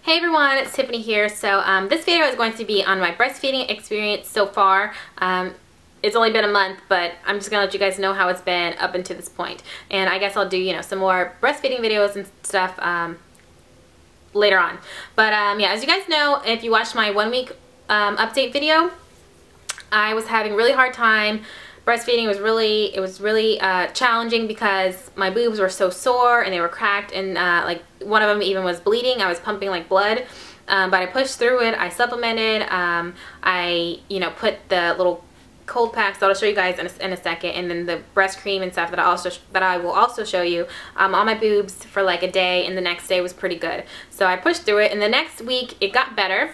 Hey everyone, it's Tiffany here. So this video is going to be on my breastfeeding experience so far. It's only been a month, but I'm just gonna let you guys know how it's been up until this point. And I guess I'll do, some more breastfeeding videos and stuff later on. But yeah, as you guys know, if you watched my 1 week update video, I was having a really hard time. Breastfeeding was really challenging because my boobs were so sore and they were cracked, and like one of them even was bleeding. I was pumping like blood, but I pushed through it. I supplemented. I put the little cold packs that I'll show you guys in a second, and then the breast cream and stuff that I will also show you on my boobs for like a day, and the next day was pretty good. So I pushed through it, and the next week it got better.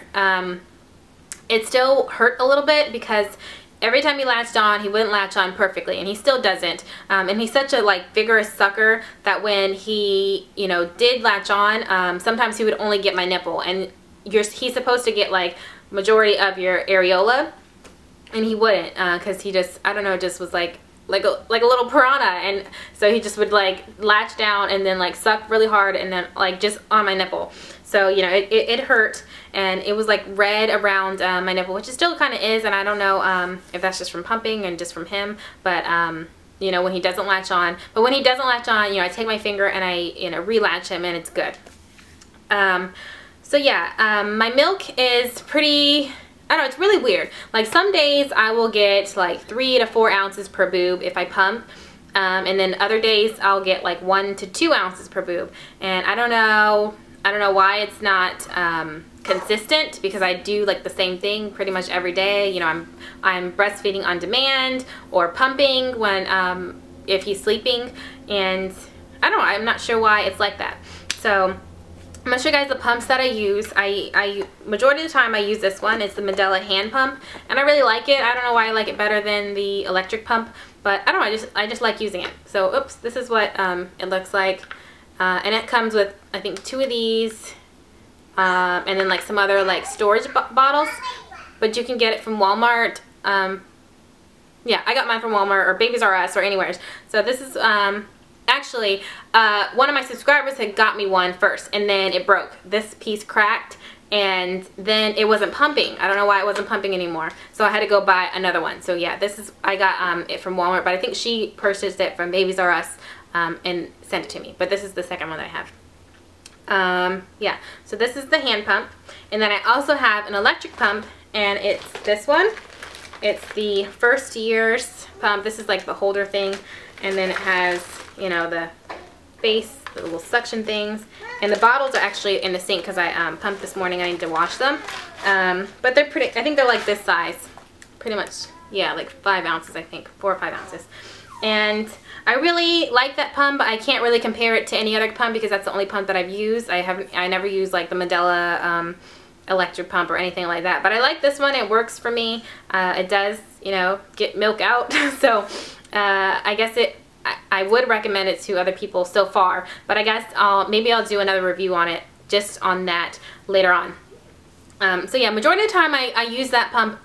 It still hurt a little bit because every time he latched on, he wouldn't latch on perfectly, and he still doesn't. And he's such a vigorous sucker that when he, did latch on, sometimes he would only get my nipple, and he's supposed to get like majority of your areola, and he wouldn't, because he just, I don't know, just was like a little piranha, and so he just would latch down and then suck really hard, and then just on my nipple. So it hurt, and it was red around my nipple, which it still kind of is, and I don't know if that's just from pumping and just from him, but when he doesn't latch on. But when he doesn't latch on, I take my finger and I relatch him, and it's good. So yeah, my milk is pretty, I don't know, it's really weird. Some days I will get 3 to 4 ounces per boob if I pump, and then other days I'll get 1 to 2 ounces per boob, and I don't know why it's not consistent, because I do the same thing pretty much every day. I'm breastfeeding on demand or pumping when if he's sleeping, and I don't know, I'm not sure why it's like that. So I'm gonna show you guys the pumps that I use. I majority of the time I use this one. It's the Medela hand pump, and I really like it. I don't know why I like it better than the electric pump, but I don't know, I just like using it. So oops, this is what it looks like. And it comes with, I think, 2 of these, and then some other storage bottles, but you can get it from Walmart. Yeah, I got mine from Walmart or Babies R Us or anywhere. So this is actually one of my subscribers had got me one first, and then it broke. This piece cracked, and then it wasn't pumping. I don't know why it wasn't pumping anymore, so I had to go buy another one. So yeah, this is, I got it from Walmart, but I think she purchased it from Babies R Us and sent it to me. But this is the second one that I have. Yeah, so this is the hand pump, and then I also have an electric pump, and it's this one. It's the first year's pump. This is the holder thing, and then it has the base, the little suction things, and the bottles are actually in the sink because I pumped this morning. I need to wash them, but they're pretty, I think they're this size pretty much. Yeah, 5 ounces, I think, 4 or 5 ounces. And I really like that pump, but I can't really compare it to any other pump because that's the only pump that I've used. I never used the Medela electric pump or anything like that. But I like this one. It works for me. It does, get milk out. So I guess I would recommend it to other people so far. But I guess maybe I'll do another review on it, just on that later on. So yeah, majority of the time I use that pump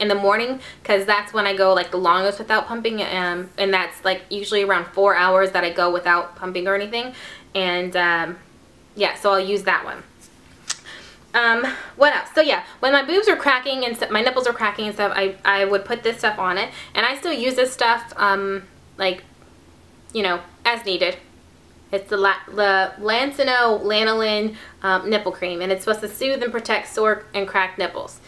in the morning, because that's when I go the longest without pumping, and that's usually around 4 hours that I go without pumping or anything. And yeah, so I'll use that one. What else? So yeah, when my boobs are cracking and my nipples are cracking and stuff, I would put this stuff on it, and I still use this stuff as needed. It's the Lancino Lanolin nipple cream, and it's supposed to soothe and protect sore and cracked nipples.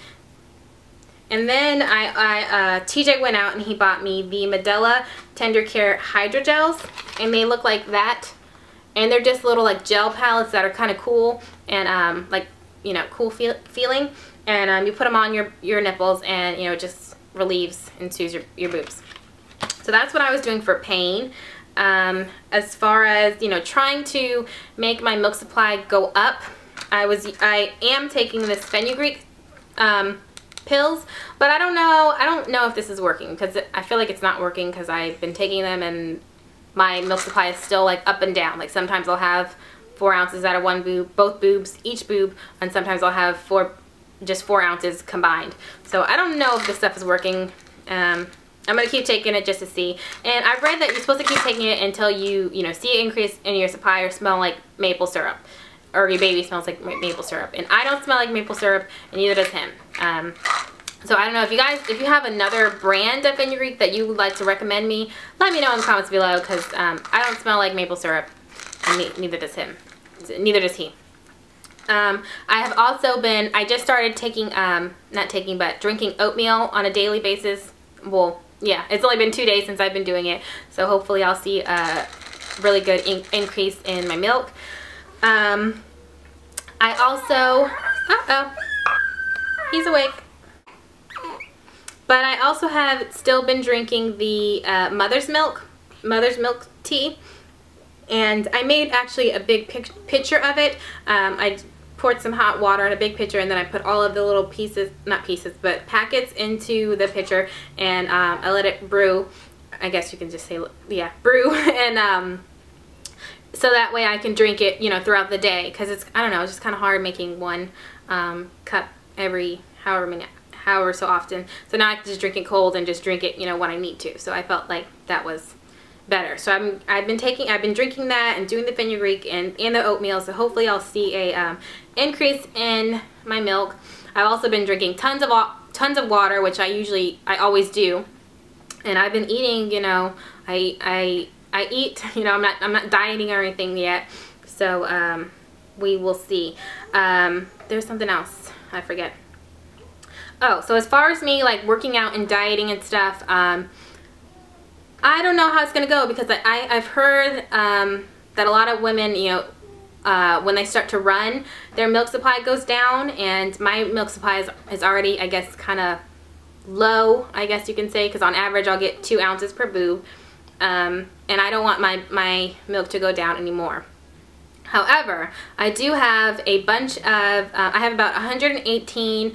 And then TJ went out and he bought me the Medela Tender Care Hydrogels, and they look like that, and they're just little gel palettes that are kind of cool and cool feeling, and you put them on your nipples, and it just relieves and soothes your boobs. So that's what I was doing for pain. As far as trying to make my milk supply go up, I am taking this fenugreek pills, but I don't know if this is working, because I feel like it's not working, because I've been taking them and my milk supply is still up and down. Sometimes I'll have 4 ounces out of one boob, both boobs, each boob, and sometimes I'll have just 4 ounces combined. So I don't know if this stuff is working. I'm gonna keep taking it just to see. And I've read that you're supposed to keep taking it until you see an increase in your supply or smell like maple syrup or your baby smells like maple syrup. And I don't smell like maple syrup, and neither does him. So I don't know if you guys, if you have another brand of fenugreek that you would like to recommend me, let me know in the comments below, because I don't smell like maple syrup, and neither does him. Neither does he. I have also been, I just started taking, not taking, but drinking oatmeal on a daily basis. Well, yeah, it's only been 2 days since I've been doing it, so hopefully I'll see a really good increase in my milk. I also, he's awake. But I also have still been drinking the mother's milk tea. And I made actually a big pitcher of it. I poured some hot water in a big pitcher, and then I put all of the little pieces, not pieces, but packets into the pitcher, and I let it brew. I guess you can just say, yeah, brew. And so that way I can drink it, you know, throughout the day, because it's, I don't know, it's just kind of hard making one cup every however so often. So now I can just drink it cold and just drink it, you know, when I need to. So I felt like that was better. So I've been drinking that and doing the fenugreek and the oatmeal. So hopefully I'll see a increase in my milk. I've also been drinking tons of water, which I always do. And I've been eating, you know, I eat, you know, I'm not dieting or anything yet. So we will see. There's something else I forget. Oh, so as far as me like working out and dieting and stuff, I don't know how it's going to go, because I've heard that a lot of women, you know, when they start to run, their milk supply goes down, and my milk supply is already, I guess, kind of low, I guess you can say, because on average I'll get 2 ounces per boob, and I don't want my milk to go down anymore. However, I do have a bunch of, I have about 118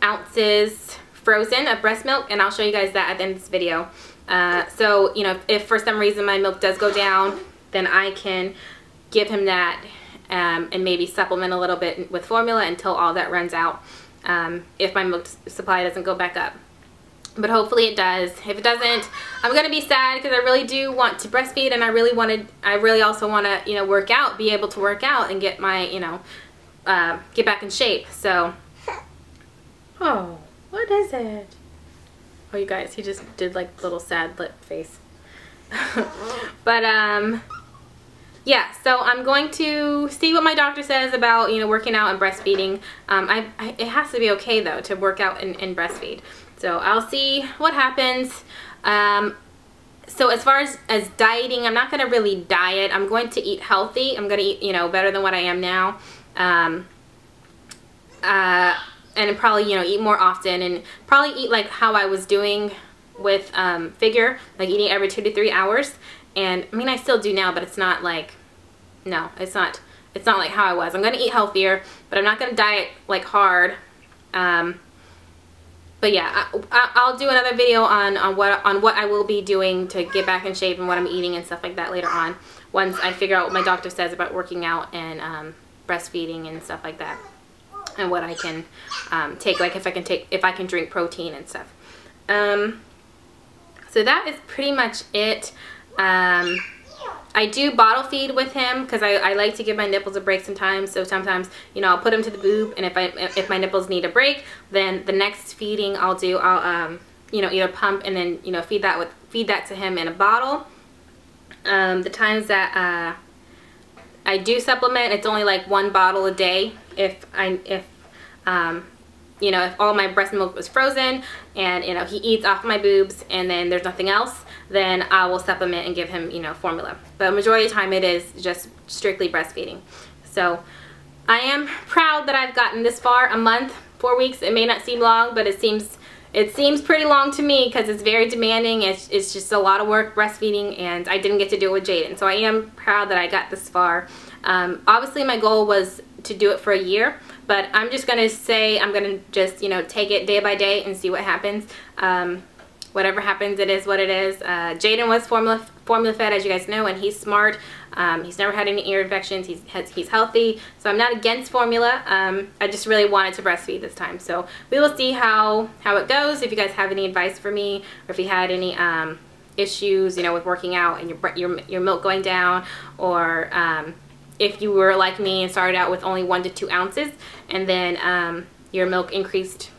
ounces frozen of breast milk, and I'll show you guys that at the end of this video. So, you know, if for some reason my milk does go down, then I can give him that and maybe supplement a little bit with formula until all that runs out, if my milk supply doesn't go back up. But hopefully it does. If it doesn't, I'm going to be sad, because I really do want to breastfeed, and I really also want to, you know, work out, be able to work out and get my, you know, get back in shape. So, oh, what is it? Oh, you guys, he just did like little sad lip face. But yeah, so I'm going to see what my doctor says about, you know, working out and breastfeeding. It has to be okay though to work out and breastfeed. So I'll see what happens. So as far as dieting, I'm not going to really diet. I'm going to eat healthy. I'm going to eat, you know, better than what I am now. And probably, you know, eat more often, and probably eat like how I was doing with Figure, like eating every 2 to 3 hours. And I mean, I still do now, but it's not like, no, it's not like how I was. I'm going to eat healthier, but I'm not going to diet like hard. But yeah, I'll do another video on what I will be doing to get back in shape and what I'm eating and stuff like that later on, once I figure out what my doctor says about working out and breastfeeding and stuff like that, and what I can take, like if I can drink protein and stuff. So that is pretty much it. I do bottle feed with him, because I like to give my nipples a break sometimes. So sometimes, you know, I'll put him to the boob, and if my nipples need a break, then the next feeding I'll you know, either pump and then, you know, feed that to him in a bottle. The times that I do supplement, it's only like 1 bottle a day. If you know, if all my breast milk was frozen and, you know, he eats off my boobs and then there's nothing else, then I will supplement and give him, you know, formula. But majority of the time it is just strictly breastfeeding. So I am proud that I've gotten this far. A month, 4 weeks, it may not seem long, but it seems pretty long to me, because it's very demanding. It's just a lot of work breastfeeding, and I didn't get to do it with Jaden. So I am proud that I got this far. Obviously my goal was to do it for a year, but I'm just going to say I'm going to just, you know, take it day by day and see what happens. Whatever happens, it is what it is. Jaden was formula fed, as you guys know, and he's smart. He's never had any ear infections. He's healthy, so I'm not against formula. I just really wanted to breastfeed this time. So we will see how it goes. If you guys have any advice for me, or if you had any issues, you know, with working out and your milk going down, or if you were like me and started out with only 1 to 2 ounces and then your milk increased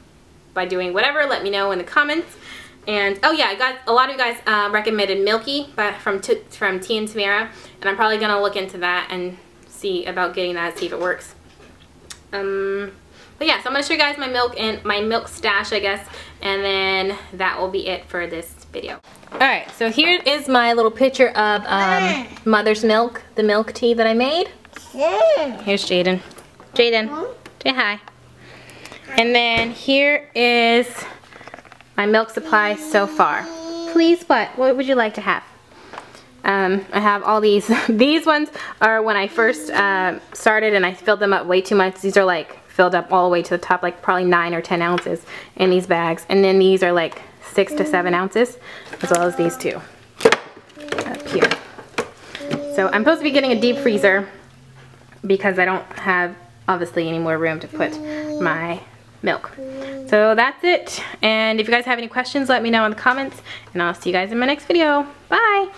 by doing whatever, let me know in the comments. And oh yeah, I got a lot of you guys recommended Milky from Tjs Intsagram, and I'm probably gonna look into that and see about getting that, see if it works. But yeah, so I'm gonna show you guys my milk and my milk stash, I guess, and then that will be it for this video. Alright, so here is my little picture of mother's milk, the milk tea that I made. Here's Jaden. Jaden, say hi. And then here is my milk supply so far. Please, what would you like to have? I have all these. These ones are when I first started and I filled them up way too much. These are like filled up all the way to the top, like probably 9 or 10 ounces in these bags. And then these are like 6 to 7 ounces, as well as these two up here. So I'm supposed to be getting a deep freezer because I don't have obviously any more room to put my milk. So that's it. And if you guys have any questions, let me know in the comments, and I'll see you guys in my next video. Bye!